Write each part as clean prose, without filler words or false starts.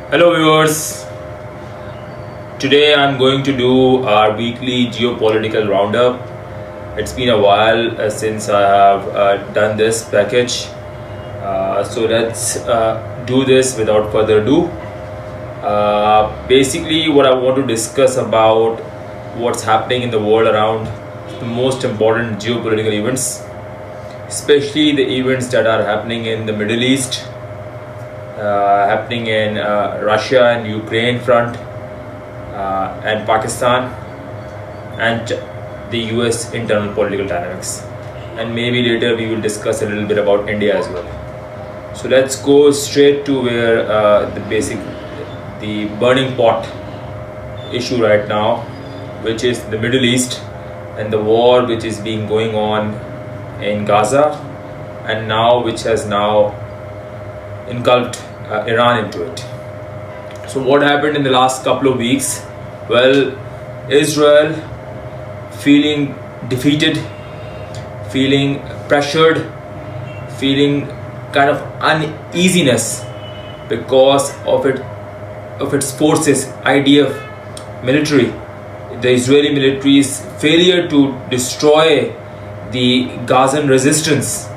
Hello viewers, today I'm going to do our weekly geopolitical roundup. It's been a while since I have done this package, so let's do this without further ado. Basically what I want to discuss about what's happening in the world around the most important geopolitical events, especially the events that are happening in the Middle East, happening in Russia and Ukraine front, and Pakistan, and the US internal political dynamics. And maybe later we will discuss a little bit about India as well. So let's go straight to where the burning pot issue right now, which is the Middle East and the war which is being going on in Gaza, and now which has now engulfed Iran into it. So what happened in the last couple of weeks? Well, Israel feeling defeated, feeling pressured, feeling kind of uneasiness because of its forces, IDF military, the Israeli military's failure to destroy the Gazan resistance,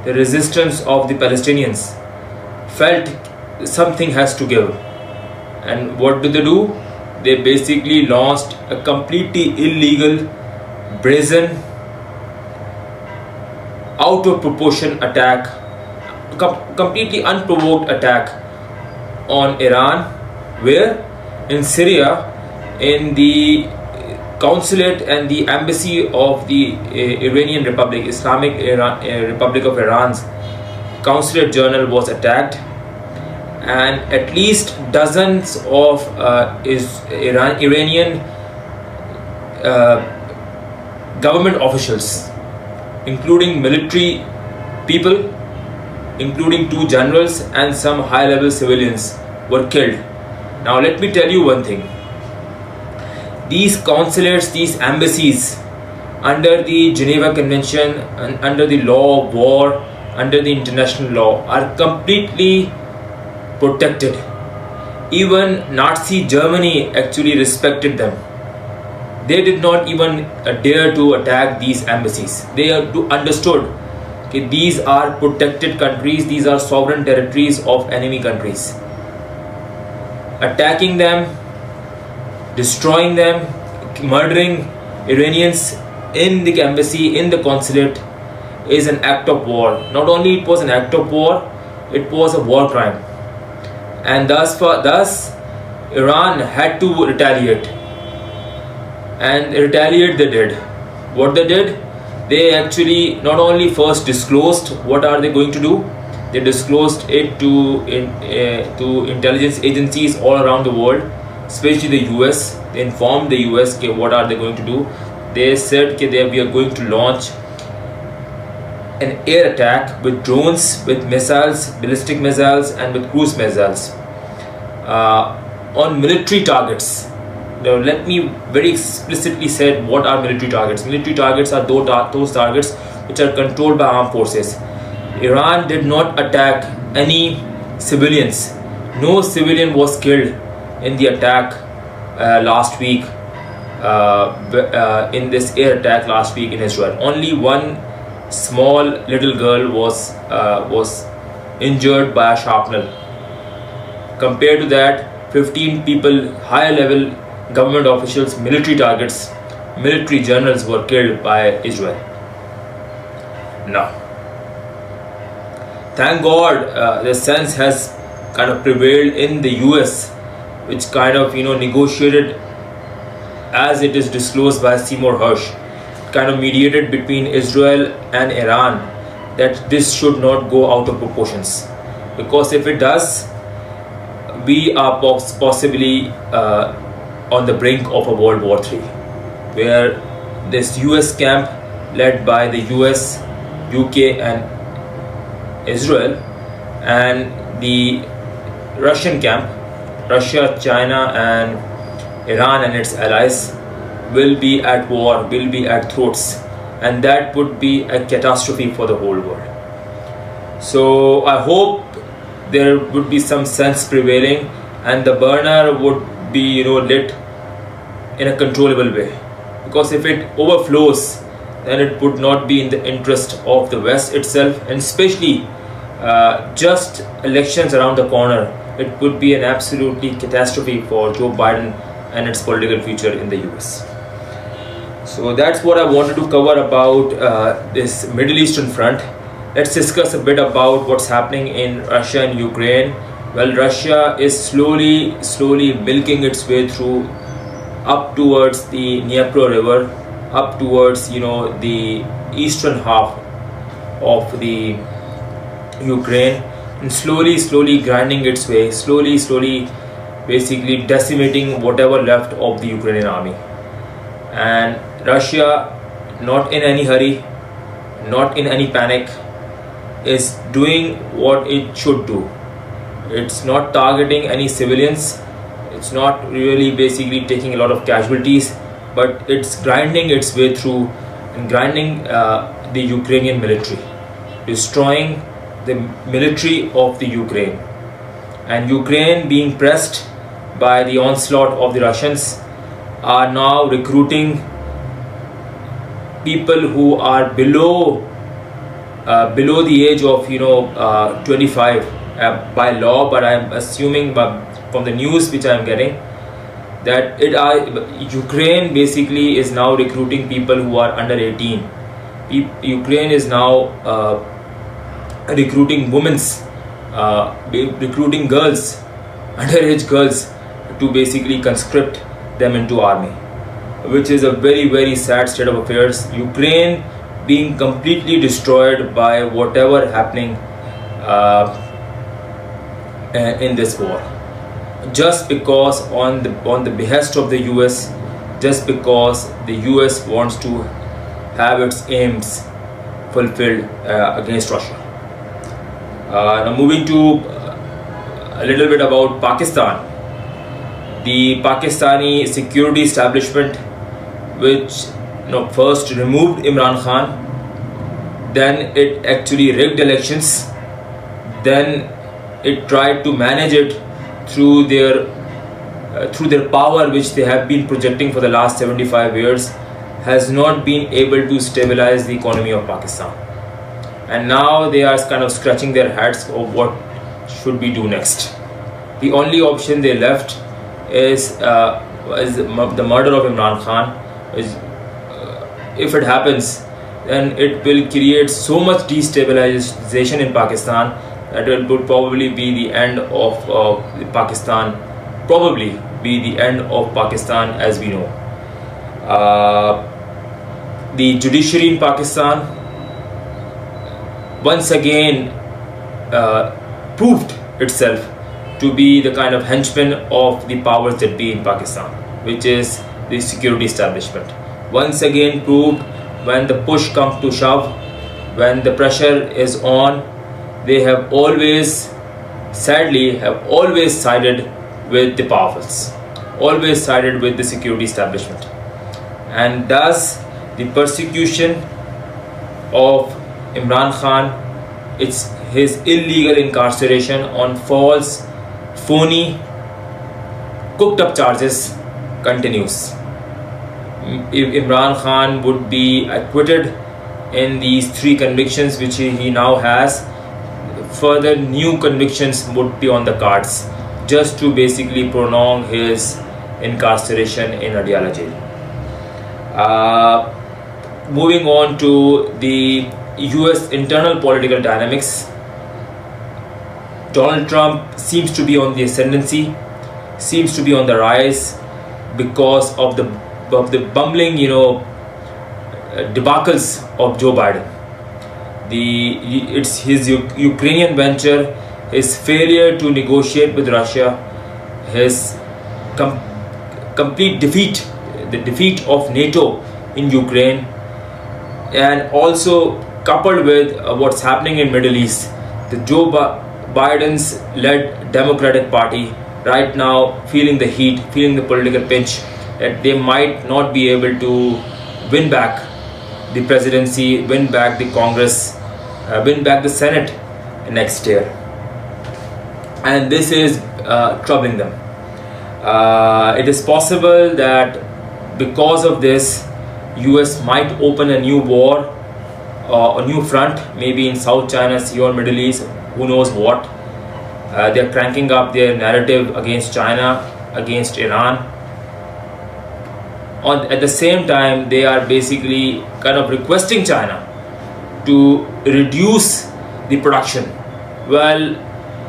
the resistance of the Palestinians, felt something has to give. And what did they do? They basically launched a completely illegal, brazen, out of proportion attack, completely unprovoked attack on Iran, where in Syria, in the consulate and the embassy of the Iranian Republic, Republic of Iran's consulate general was attacked, and at least dozens of Iranian government officials, including military people, including two generals and some high-level civilians, were killed. Now let me tell you one thing. These consulates, these embassies, under the Geneva Convention and under the law of war, under the international law, are completely protected. Even Nazi Germany actually respected them. They did not even dare to attack these embassies. They understood that these are protected countries, these are sovereign territories of enemy countries. Attacking them, destroying them, murdering Iranians in the embassy, in the consulate, is an act of war. Not only it was an act of war, it was a war crime. And thus Iran had to retaliate. And retaliate they did. What they did? They actually not only first disclosed what are they going to do, they disclosed it to intelligence agencies all around the world, especially the US. They informed the US what are they going to do. They said that we are going to launch an air attack with drones, with missiles, ballistic missiles, and with cruise missiles on military targets. Now, let me very explicitly say what are military targets. Military targets are those targets which are controlled by armed forces. Iran did not attack any civilians. No civilian was killed in the attack last week, in this air attack last week in Israel. Only one small little girl was injured by a shrapnel. Compared to that, 15 people, higher level government officials, military targets, military generals were killed by Israel. Now, thank God the sense has kind of prevailed in the US, which kind of negotiated, as it is disclosed by Seymour Hersh, kind of mediated between Israel and Iran, that this should not go out of proportions, because if it does, we are possibly on the brink of a World War III, where this US camp led by the US, UK and Israel, and the Russian camp, Russia, China and Iran and its allies, will be at war, will be at throats, and that would be a catastrophe for the whole world. So I hope there would be some sense prevailing and the burner would be lit in a controllable way, because if it overflows, then it would not be in the interest of the West itself, and especially just elections around the corner, it would be an absolutely catastrophe for Joe Biden and its political future in the US. So that's what I wanted to cover about this Middle Eastern front. Let's discuss a bit about what's happening in Russia and Ukraine. Well, Russia is slowly milking its way through up towards the Dnieper River, up towards the eastern half of the Ukraine, and slowly grinding its way, slowly basically decimating whatever left of the Ukrainian army. And Russia, not in any hurry, not in any panic, is doing what it should do. It's not targeting any civilians, it's not really basically taking a lot of casualties, but it's grinding its way through and grinding the Ukrainian military, destroying the military of the Ukraine. And Ukraine, being pressed by the onslaught of the Russians, are now recruiting people who are below the age of 25 by law, but I'm assuming from the news which I'm getting that Ukraine basically is now recruiting people who are under 18. Ukraine is now recruiting recruiting girls, underage girls, to basically conscript them into army, which is a very sad state of affairs. Ukraine being completely destroyed by whatever happening in this war, just because on the behest of the US, just because the US wants to have its aims fulfilled against Russia. Now moving to a little bit about Pakistan. The Pakistani security establishment, which first removed Imran Khan, then it actually rigged elections, then it tried to manage it through their power, which they have been projecting for the last 75 years, has not been able to stabilize the economy of Pakistan. And now they are kind of scratching their heads of what should we do next. The only option they left is the murder of Imran Khan. If it happens, then it will create so much destabilization in Pakistan that it would probably be the end of Pakistan. Probably be the end of Pakistan as we know. The judiciary in Pakistan once again proved itself to be the kind of henchman of the powers that be in Pakistan, which is the security establishment. Once again proved, when the push comes to shove, when the pressure is on, they have always, sadly, sided with the powerfuls, always sided with the security establishment. And thus, the persecution of Imran Khan, it's his illegal incarceration on false, phony, cooked up charges continues. If Imran Khan would be acquitted in these 3 convictions which he now has, further new convictions would be on the cards, just to basically prolong his incarceration in Adiala jail. Moving on to the US internal political dynamics, Donald Trump seems to be on the ascendancy, seems to be on the rise because of the bumbling, debacles of Joe Biden. It's his Ukrainian venture, his failure to negotiate with Russia, his complete defeat, the defeat of NATO in Ukraine, and also coupled with what's happening in Middle East, the Joe Biden's led Democratic Party right now feeling the heat, feeling the political pinch, that they might not be able to win back the presidency, win back the Congress, win back the Senate next year. and this is troubling them. It is possible that because of this, US might open a new war, a new front, maybe in South China Sea or Middle East, who knows what. They're cranking up their narrative against China, against Iran. At the same time, they are basically kind of requesting China to reduce the production. Well,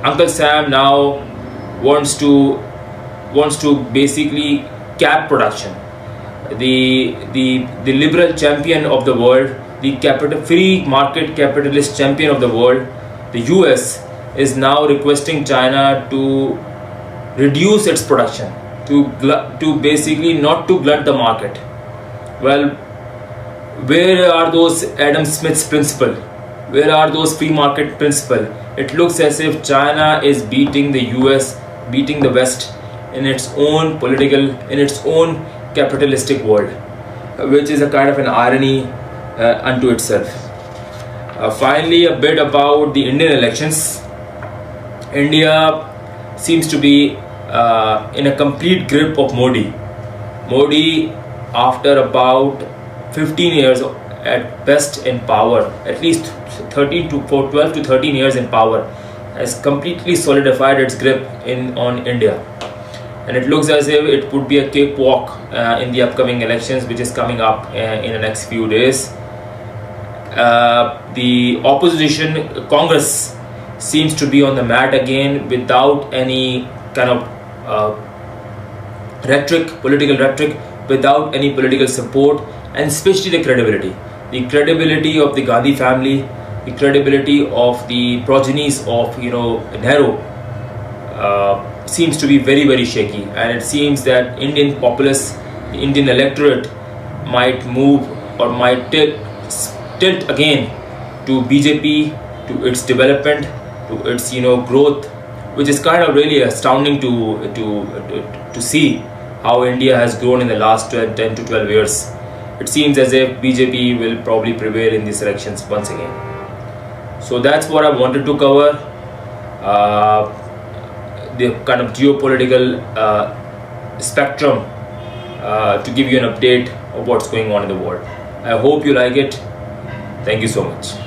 Uncle Sam now wants to basically cap production. The liberal champion of the world, the free market capitalist champion of the world, the US, is now requesting China to reduce its production, to basically not to glut the market. Well, where are those Adam Smith's principle? Where are those free market principle? It looks as if China is beating the US, beating the West in its own political, in its own capitalistic world, which is a kind of an irony unto itself. Finally, a bit about the Indian elections. India seems to be in a complete grip of Modi. Modi, after about 15 years at best in power, at least 12 to 13 years in power, has completely solidified its grip on India. And it looks as if it would be a cakewalk in the upcoming elections, which is coming up in the next few days. The opposition, Congress, seems to be on the mat again without any kind of political rhetoric, without any political support, and especially the credibility of the Gandhi family, the credibility of the progenies of Nehru seems to be very, very shaky. And it seems that Indian populace, the Indian electorate, might move or might tilt again to BJP, to its development, to its growth, which is kind of really astounding to see how India has grown in the last 10 to 12 years. It seems as if BJP will probably prevail in these elections once again. So that's what I wanted to cover. The kind of geopolitical spectrum to give you an update of what's going on in the world. I hope you like it. Thank you so much.